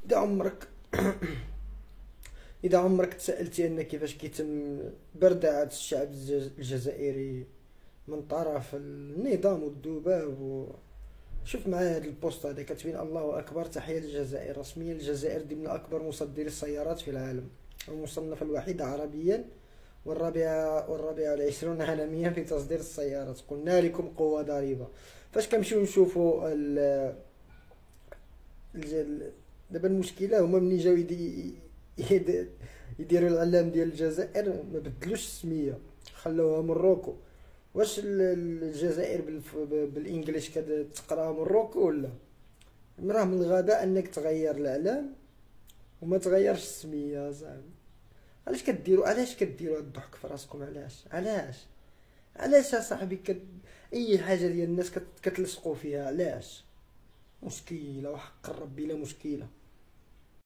اذا عمرك اذا عمرك تسألتي ان كيفاش كيتم بردعة الشعب الجزائري من طرف النظام والذباب شوف معايا هاد البوست هذا كتبين: الله اكبر، تحية للجزائر، رسميا الجزائر ضمن اكبر مصدري السيارات في العالم، المصنفة الوحيدة عربيا والرابعة والعشرون عالميا في تصدير السيارات، قلنا لكم قوة ضريبة. فاش كنمشيو نشوفوا دابا المشكلة هما ملي جاو يديروا العلام ديال الجزائر ما بدلوش السمية، خلوها مروكو. واش الجزائر بالانجليش كتقراها مروكو ولا؟ راه من الغباء انك تغير العلام وما تغيرش السمية صاحبي. علاش كديروا هاد الضحك في راسكم؟ علاش يا صاحبي اي حاجه ديال الناس كتلصقوا فيها؟ علاش؟ مشكله وحق ربي لا مشكله.